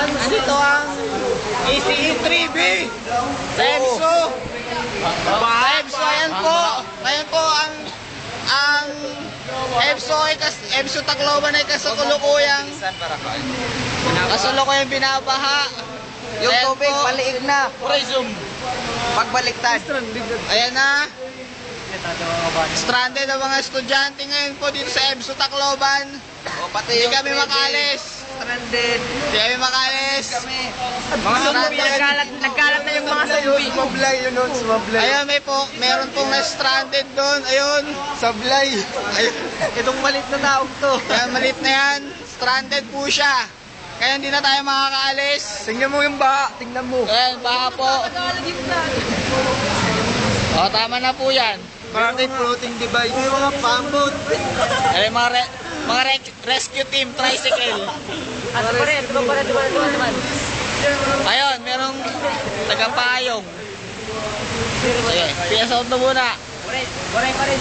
Andito ang ECE3B sa EBSO. Ayan po. Ngayon po ang EBSO Tacloban ay kasulukuyang binabaha. Yung tubig, maliig na. Pagbaliktad. Ayan na. Stranded ang mga estudyante ngayon po dito sa EBSO Tacloban. Hindi kami makalis. Stranded. Hindi kami makalis. Mga salubi, nagkalat na yung mga salubi. Sumablay yun nun, sumablay. Ayun, meron pong na-stranded doon. Ayun. Sablay. Ayun. Itong malit na taong to. Yan, malit na yan. Stranded po siya. Kaya hindi na tayo makakaalis. Tingnan mo yung baha, tingnan mo. Ayan, baka po. O, tama na po yan. Parking floating device. May mga pambot. Ay, mga rescue team, tricycle. At pa rin, tuman. Ayun, merong tagapayong. Sige, PS out na muna. Waray pa rin.